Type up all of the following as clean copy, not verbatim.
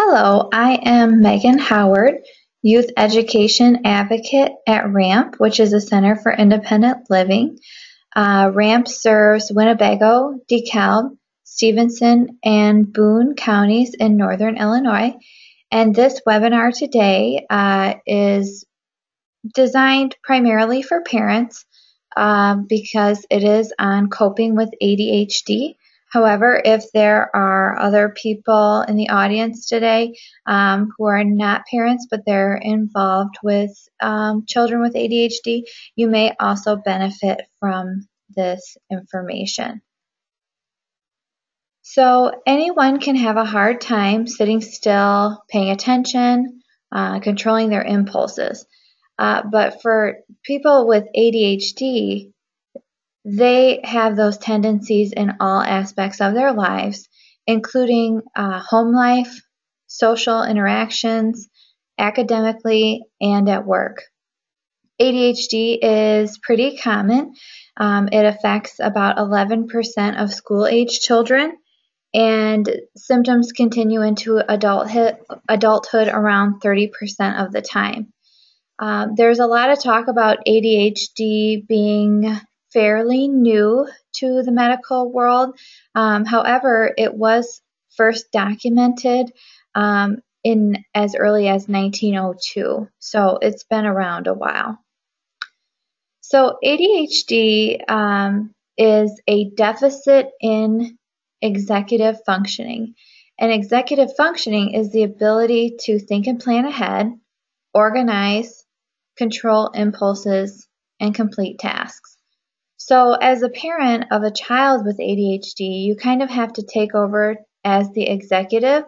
Hello, I am Megan Howard, Youth Education Advocate at RAMP, which is a Center for Independent Living. RAMP serves Winnebago, DeKalb, Stevenson, and Boone counties in northern Illinois. And this webinar today is designed primarily for parents because it is on coping with ADHD. However, if there are other people in the audience today who are not parents but they're involved with children with ADHD, you may also benefit from this information. So anyone can have a hard time sitting still, paying attention, controlling their impulses. But for people with ADHD, they have those tendencies in all aspects of their lives, including home life, social interactions, academically, and at work. ADHD is pretty common. It affects about 11% of school-age children, and symptoms continue into adulthood around 30% of the time. There's a lot of talk about ADHD being fairly new to the medical world. However, it was first documented in as early as 1902, so it's been around a while. So ADHD is a deficit in executive functioning. And executive functioning is the ability to think and plan ahead, organize, control impulses, and complete tasks. So as a parent of a child with ADHD, you kind of have to take over as the executive,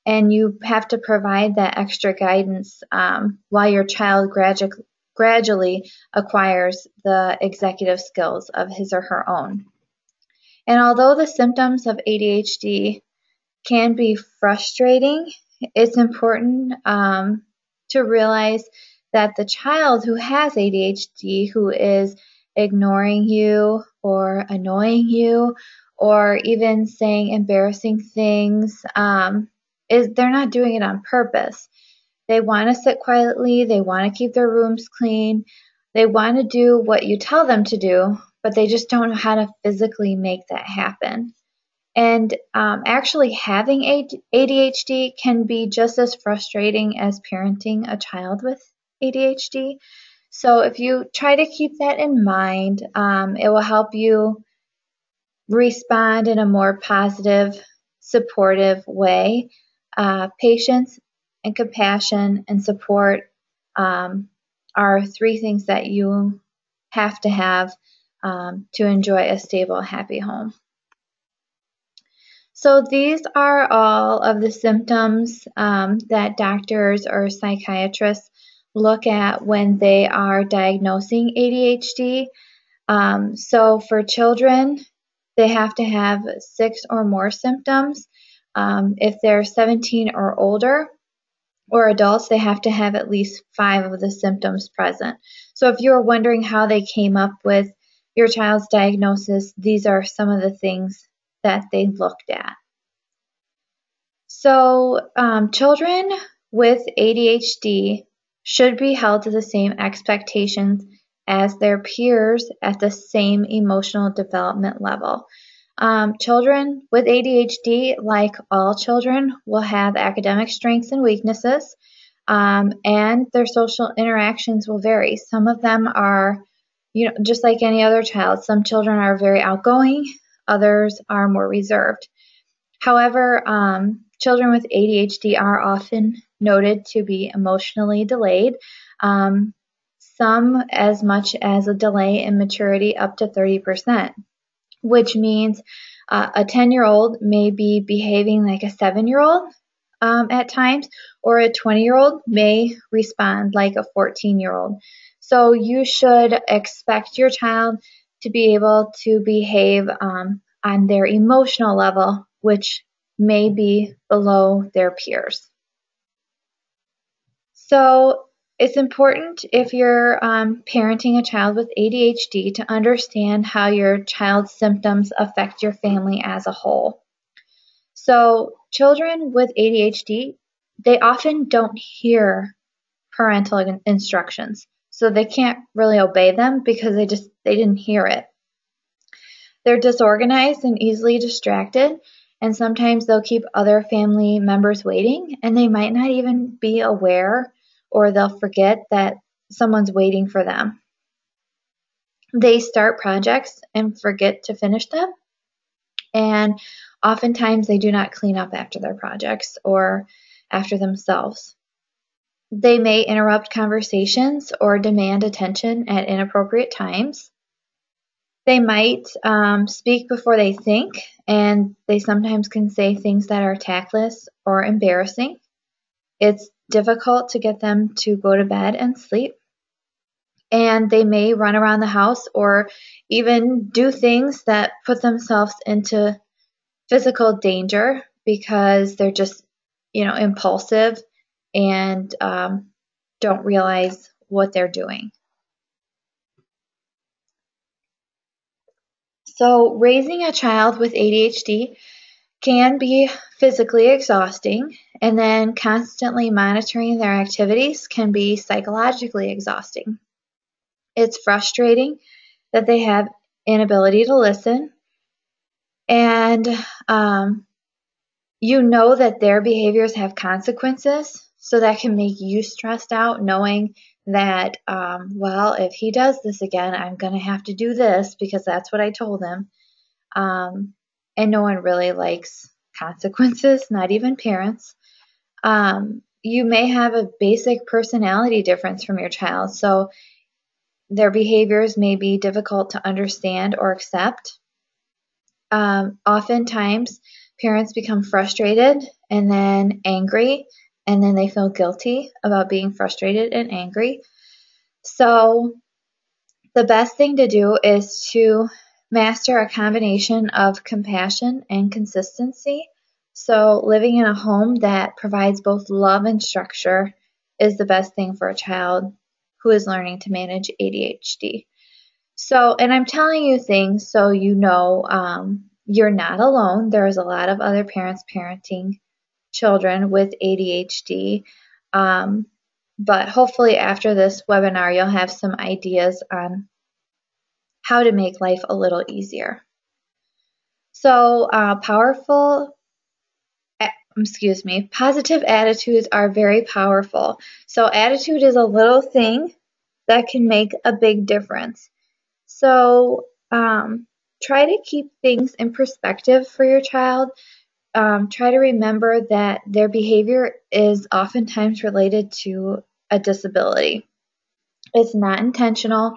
and you have to provide that extra guidance while your child gradually acquires the executive skills of his or her own. And although the symptoms of ADHD can be frustrating, it's important to realize that the child who has ADHD, who is ignoring you or annoying you or even saying embarrassing things, they're not doing it on purpose. They want to sit quietly, they want to keep their rooms clean, they want to do what you tell them to do, but they just don't know how to physically make that happen. And actually having ADHD can be just as frustrating as parenting a child with ADHD. So if you try to keep that in mind, it will help you respond in a more positive, supportive way. Patience and compassion and support are three things that you have to have to enjoy a stable, happy home. So these are all of the symptoms that doctors or psychiatrists look at when they are diagnosing ADHD. So for children, they have to have 6 or more symptoms. If they're 17 or older, or adults, they have to have at least 5 of the symptoms present. So if you're wondering how they came up with your child's diagnosis, these are some of the things that they looked at. So children with ADHD should be held to the same expectations as their peers at the same emotional development level. Children with ADHD, like all children, will have academic strengths and weaknesses, and their social interactions will vary. Some of them are, just like any other child. Some children are very outgoing, others are more reserved. However, children with ADHD are often noted to be emotionally delayed, some as much as a delay in maturity up to 30%. Which means a 10-year-old may be behaving like a 7-year-old at times, or a 20-year-old may respond like a 14-year-old. So you should expect your child to be able to behave on their emotional level, which may be below their peers. So it's important if you're parenting a child with ADHD to understand how your child's symptoms affect your family as a whole. So children with ADHD they often don't hear parental instructions. So they can't really obey them because they didn't hear it. They're disorganized and easily distracted, and sometimes they'll keep other family members waiting, and they might not even be aware, or they'll forget that someone's waiting for them. They start projects and forget to finish them, and oftentimes they do not clean up after their projects or after themselves. They may interrupt conversations or demand attention at inappropriate times. They might speak before they think, and they sometimes can say things that are tactless or embarrassing. It's difficult to get them to go to bed and sleep. And they may run around the house or even do things that put themselves into physical danger because they're just, impulsive and don't realize what they're doing. So raising a child with ADHD can be physically exhausting, and then constantly monitoring their activities can be psychologically exhausting. It's frustrating that they have inability to listen, and that their behaviors have consequences, so that can make you stressed out knowing that, if he does this again, I'm going to have to do this because that's what I told him. And no one really likes consequences, not even parents. You may have a basic personality difference from your child, so their behaviors may be difficult to understand or accept. Oftentimes, parents become frustrated and then angry, and then they feel guilty about being frustrated and angry. So the best thing to do is to master a combination of compassion and consistency. So living in a home that provides both love and structure is the best thing for a child who is learning to manage ADHD. So, and I'm telling you things so you're not alone. There's a lot of other parents parenting children with ADHD. But hopefully after this webinar, you'll have some ideas on how to make life a little easier. So positive attitudes are very powerful. So attitude is a little thing that can make a big difference. So try to keep things in perspective for your child. Try to remember that their behavior is oftentimes related to a disability. It's not intentional.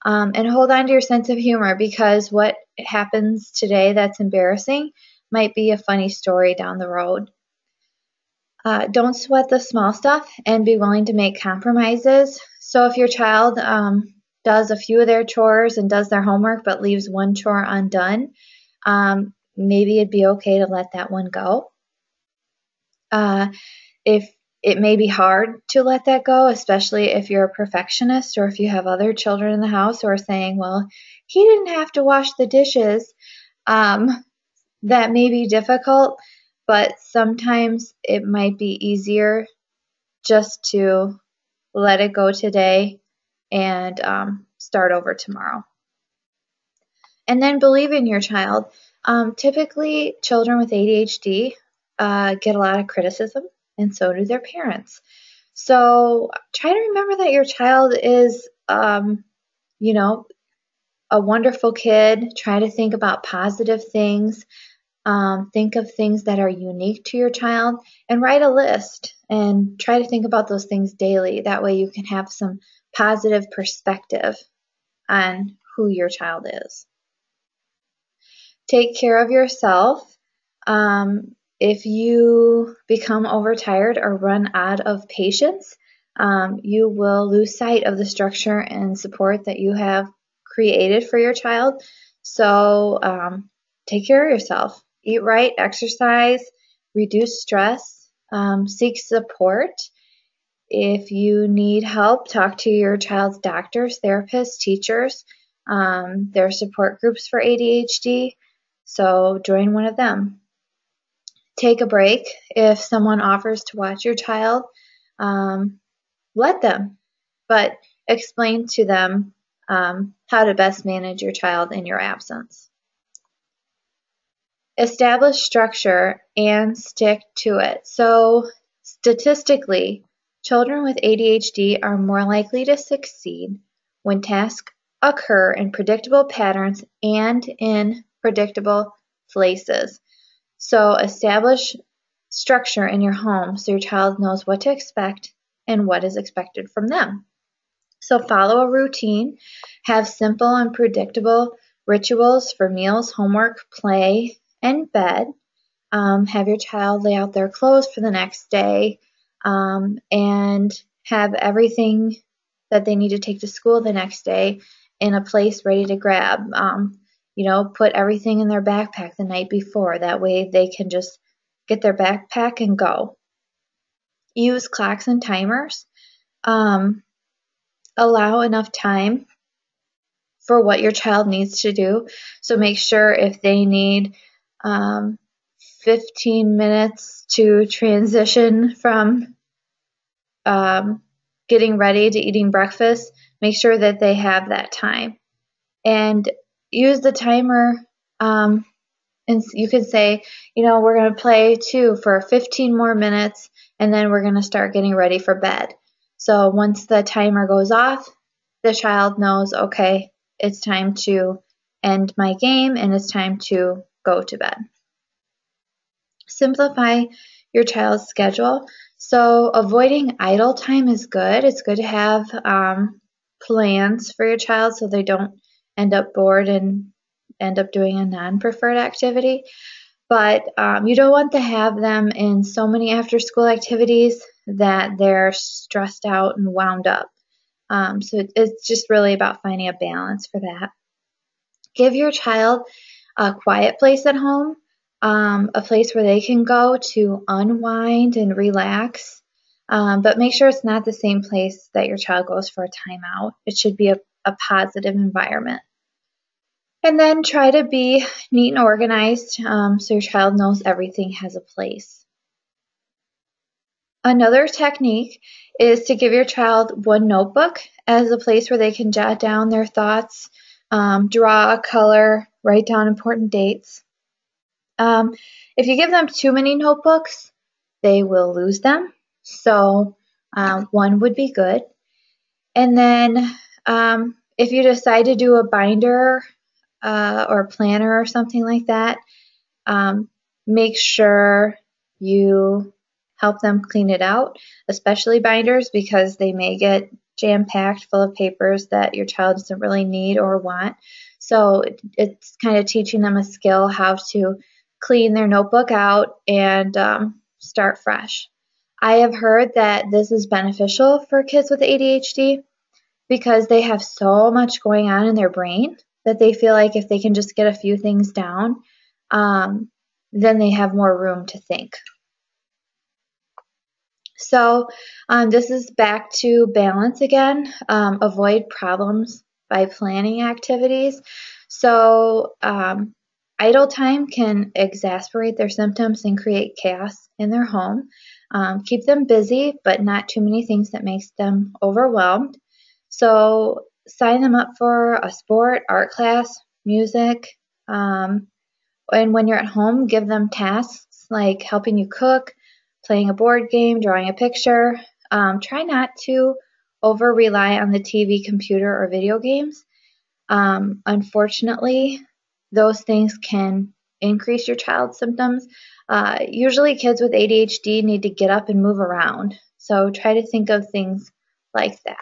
And hold on to your sense of humor, because what happens today that's embarrassing might be a funny story down the road. Don't sweat the small stuff and be willing to make compromises. So if your child does a few of their chores and does their homework but leaves one chore undone, maybe it'd be okay to let that one go. If it may be hard to let that go, especially if you're a perfectionist or if you have other children in the house who are saying, well, he didn't have to wash the dishes. That may be difficult, but sometimes it might be easier just to let it go today and start over tomorrow. And then believe in your child. Typically, children with ADHD get a lot of criticism, and so do their parents. So try to remember that your child is, a wonderful kid. Try to think about positive things. Think of things that are unique to your child and write a list and try to think about those things daily. That way you can have some positive perspective on who your child is. Take care of yourself. If you become overtired or run out of patience, you will lose sight of the structure and support that you have created for your child. So take care of yourself. Eat right, exercise, reduce stress, seek support. If you need help, talk to your child's doctors, therapists, teachers. There are support groups for ADHD, so join one of them. take a break. If someone offers to watch your child, let them, but explain to them how to best manage your child in your absence. Establish structure and stick to it. So statistically, children with ADHD are more likely to succeed when tasks occur in predictable patterns and in predictable places. So establish structure in your home so your child knows what to expect and what is expected from them. So follow a routine, have simple and predictable rituals for meals, homework, play, and bed. Have your child lay out their clothes for the next day, and have everything that they need to take to school the next day in a place ready to grab. Put everything in their backpack the night before. That way they can just get their backpack and go. Use clocks and timers. Allow enough time for what your child needs to do. So make sure if they need 15 minutes to transition from getting ready to eating breakfast, make sure that they have that time. And use the timer, and you can say, we're going to play for 15 more minutes, and then we're going to start getting ready for bed. So once the timer goes off, the child knows, okay, it's time to end my game and it's time to go to bed. Simplify your child's schedule. So avoiding idle time is good. It's good to have plans for your child so they don't end up bored and end up doing a non-preferred activity. But you don't want to have them in so many after-school activities that they're stressed out and wound up. So it's just really about finding a balance for that. Give your child a quiet place at home, a place where they can go to unwind and relax. But make sure it's not the same place that your child goes for a timeout. It should be a positive environment. And then try to be neat and organized so your child knows everything has a place. Another technique is to give your child one notebook as a place where they can jot down their thoughts, draw, color, write down important dates. If you give them too many notebooks, they will lose them. So one would be good. And then if you decide to do a binder or planner or something like that, make sure you help them clean it out, especially binders, because they may get jam-packed full of papers that your child doesn't really need or want. So it's kind of teaching them a skill how to clean their notebook out and start fresh. I have heard that this is beneficial for kids with ADHD because they have so much going on in their brain that they feel like if they can just get a few things down, then they have more room to think. So this is back to balance again. Avoid problems by planning activities. So idle time can exacerbate their symptoms and create chaos in their home. Keep them busy, but not too many things that makes them overwhelmed. So sign them up for a sport, art class, music, and when you're at home, give them tasks like helping you cook, playing a board game, drawing a picture. Try not to over-rely on the TV, computer, or video games. Unfortunately, those things can increase your child's symptoms. Usually kids with ADHD need to get up and move around. So try to think of things like that.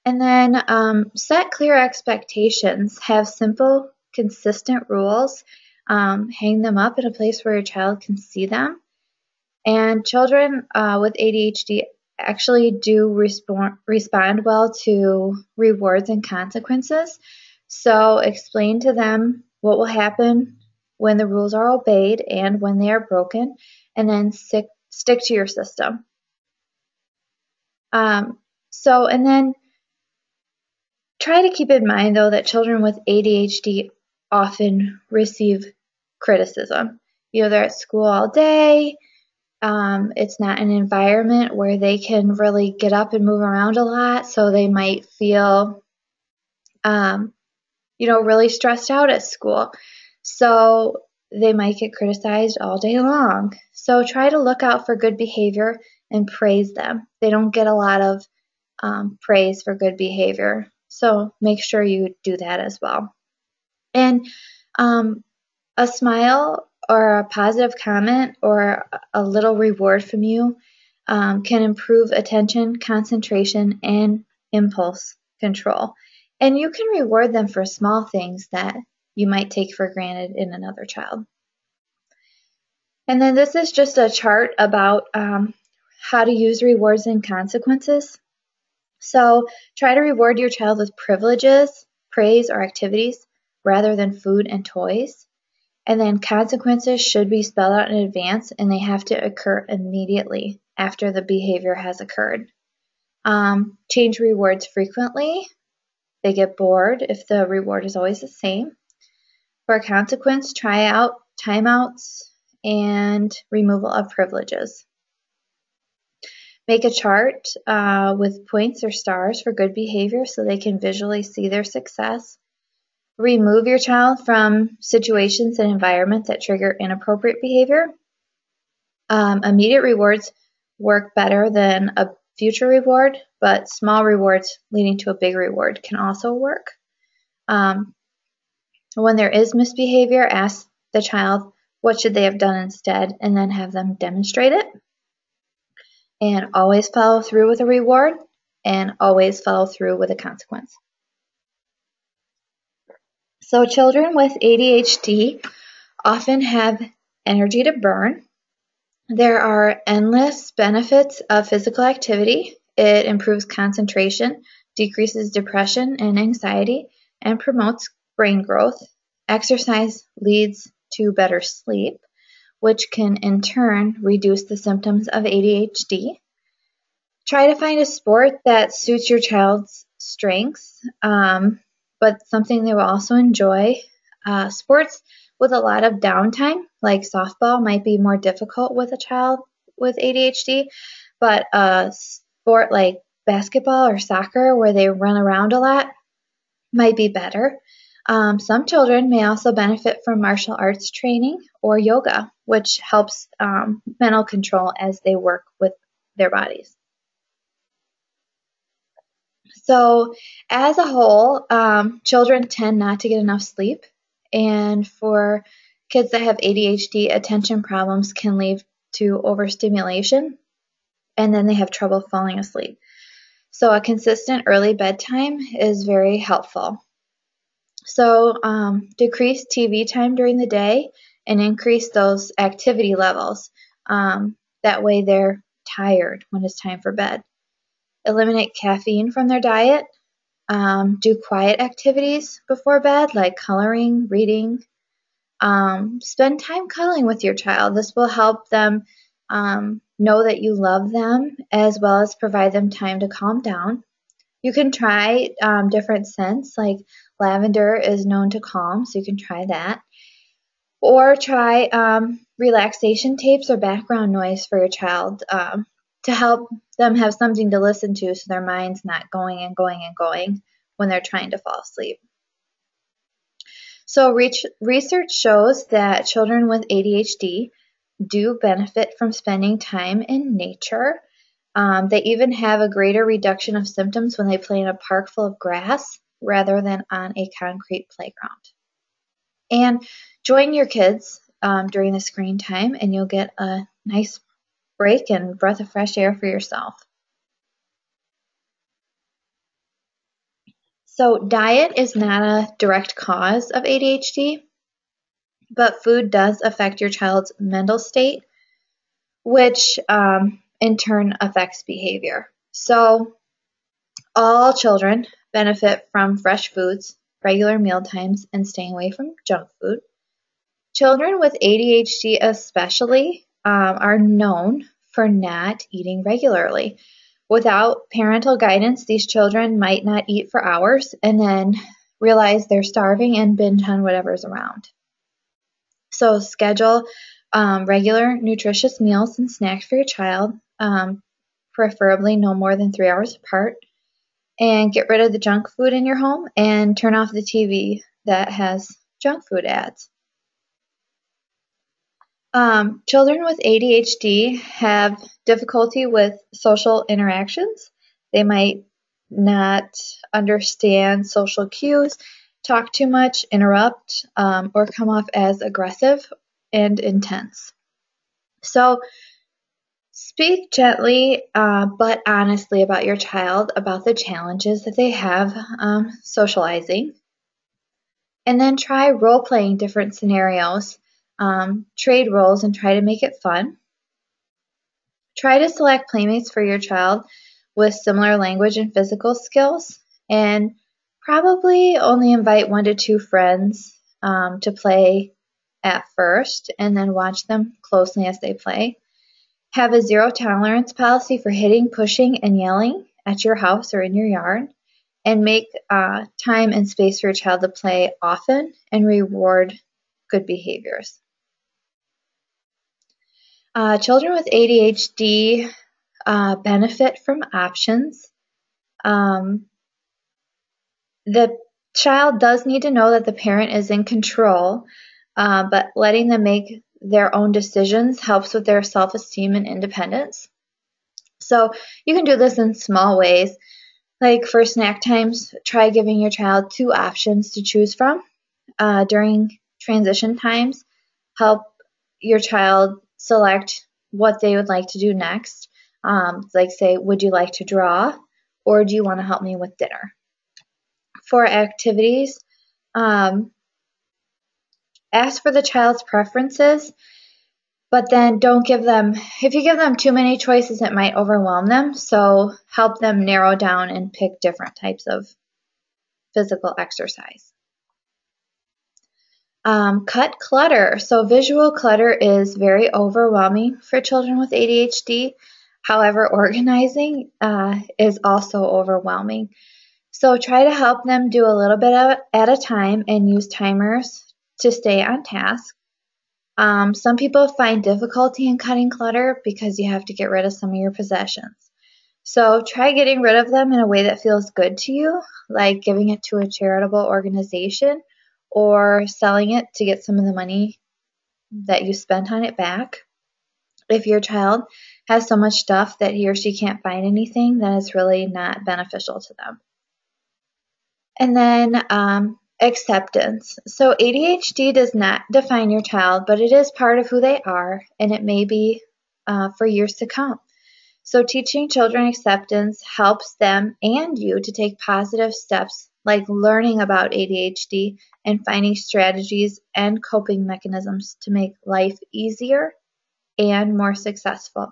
And then set clear expectations. Have simple, consistent rules. Hang them up in a place where your child can see them. And children with ADHD actually do respond well to rewards and consequences. So explain to them what will happen when the rules are obeyed and when they are broken, and then stick to your system. And then try to keep in mind, though, that children with ADHD often receive criticism. They're at school all day. It's not an environment where they can really get up and move around a lot, so they might feel, really stressed out at school. So they might get criticized all day long. So try to look out for good behavior and praise them. They don't get a lot of praise for good behavior. So make sure you do that as well. And a smile or a positive comment or a little reward from you can improve attention, concentration, and impulse control. And you can reward them for small things that you might take for granted in another child. And then this is just a chart about how to use rewards and consequences. So try to reward your child with privileges, praise, or activities rather than food and toys. And then consequences should be spelled out in advance, and they have to occur immediately after the behavior has occurred. Change rewards frequently. They get bored if the reward is always the same. For a consequence, try out timeouts and removal of privileges. Make a chart with points or stars for good behavior so they can visually see their success. Remove your child from situations and environments that trigger inappropriate behavior. Immediate rewards work better than a future reward, but small rewards leading to a big reward can also work. When there is misbehavior, ask the child what should they have done instead, and then have them demonstrate it. And always follow through with a reward, and always follow through with a consequence. So children with ADHD often have energy to burn. There are endless benefits of physical activity. It improves concentration, decreases depression and anxiety, and promotes brain growth. Exercise leads to better sleep, which can in turn reduce the symptoms of ADHD. Try to find a sport that suits your child's strengths, but something they will also enjoy. Sports with a lot of downtime, like softball, might be more difficult with a child with ADHD, but a sport like basketball or soccer, where they run around a lot, might be better. Some children may also benefit from martial arts training or yoga, which helps mental control as they work with their bodies. So as a whole, children tend not to get enough sleep, and for kids that have ADHD, attention problems can lead to overstimulation, and then they have trouble falling asleep. So a consistent early bedtime is very helpful. So decrease TV time during the day and increase those activity levels. That way they're tired when it's time for bed. Eliminate caffeine from their diet. Do quiet activities before bed, like coloring, reading. Spend time cuddling with your child. This will help them know that you love them, as well as provide them time to calm down. You can try different scents, like lavender is known to calm, so you can try that. Or try relaxation tapes or background noise for your child to help them have something to listen to so their mind's not going and going and going when they're trying to fall asleep. So research shows that children with ADHD do benefit from spending time in nature. They even have a greater reduction of symptoms when they play in a park full of grass rather than on a concrete playground. And join your kids during the screen time, and you'll get a nice break and breath of fresh air for yourself. So diet is not a direct cause of ADHD, but food does affect your child's mental state, which in turn affects behavior. So all children benefit from fresh foods, regular meal times, and staying away from junk food. Children with ADHD especially are known for not eating regularly. Without parental guidance, these children might not eat for hours and then realize they're starving and binge on whatever's around. So schedule regular nutritious meals and snacks for your child, preferably no more than 3 hours apart, and get rid of the junk food in your home and turn off the TV that has junk food ads. Children with ADHD have difficulty with social interactions. They might not understand social cues, talk too much, interrupt, or come off as aggressive and intense. So speak gently but honestly about your child, about the challenges that they have socializing. And then try role-playing different scenarios. Trade roles and try to make it fun. Try to select playmates for your child with similar language and physical skills. And probably only invite 1 to 2 friends to play at first and then watch them closely as they play. Have a zero tolerance policy for hitting, pushing, and yelling at your house or in your yard. And make time and space for your child to play often and reward good behaviors. Children with ADHD benefit from options. The child does need to know that the parent is in control, but letting them make their own decisions helps with their self-esteem and independence. So you can do this in small ways. Like for snack times, try giving your child 2 options to choose from. During transition times, help your child select what they would like to do next. Like say, would you like to draw, or do you want to help me with dinner? For activities, ask for the child's preferences, but then don't give them, if you give them too many choices, it might overwhelm them. So help them narrow down and pick different types of physical exercise. Cut clutter. So visual clutter is very overwhelming for children with ADHD. However, organizing is also overwhelming. So try to help them do a little bit at a time and use timers to stay on task. Some people find difficulty in cutting clutter because you have to get rid of some of your possessions. So try getting rid of them in a way that feels good to you, like giving it to a charitable organization or selling it to get some of the money that you spent on it back. If your child has so much stuff that he or she can't find anything, then it's really not beneficial to them. And then acceptance. So ADHD does not define your child, but it is part of who they are, and it may be for years to come. So teaching children acceptance helps them and you to take positive steps like learning about ADHD and finding strategies and coping mechanisms to make life easier and more successful.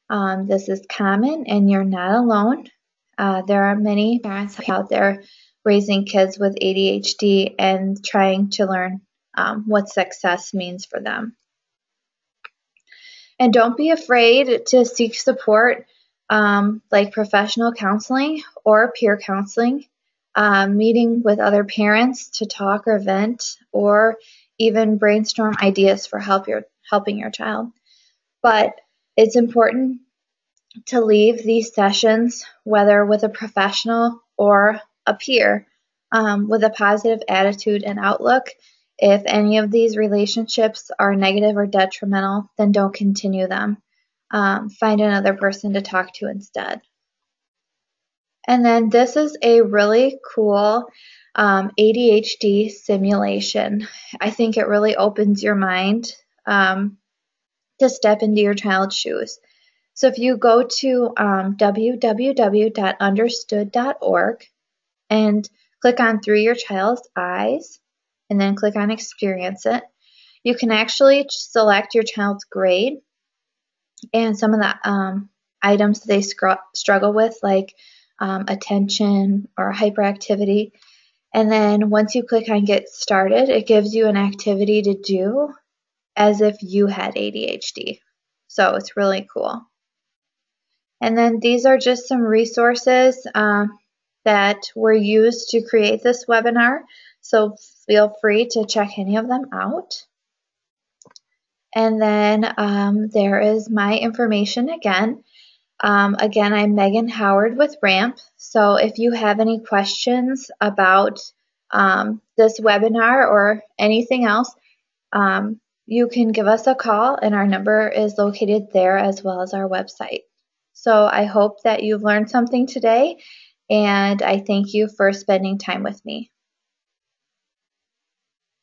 This is common and you're not alone. There are many parents out there raising kids with ADHD and trying to learn what success means for them. And don't be afraid to seek support like professional counseling or peer counseling, meeting with other parents to talk or vent, or even brainstorm ideas for helping your child. But it's important to leave these sessions, whether with a professional or a peer, with a positive attitude and outlook. If any of these relationships are negative or detrimental, then don't continue them. Find another person to talk to instead. And then this is a really cool ADHD simulation. I think it really opens your mind to step into your child's shoes. So if you go to www.understood.org and click on Through Your Child's Eyes, and then click on Experience It, you can actually select your child's grade and some of the items they struggle with, like attention or hyperactivity. And then once you click on Get Started, it gives you an activity to do as if you had ADHD. So it's really cool. And then these are just some resources that were used to create this webinar. So feel free to check any of them out. And then there is my information again. Again, I'm Megan Howard with RAMP. So if you have any questions about this webinar or anything else, you can give us a call, and our number is located there as well as our website. So I hope that you've learned something today, and I thank you for spending time with me.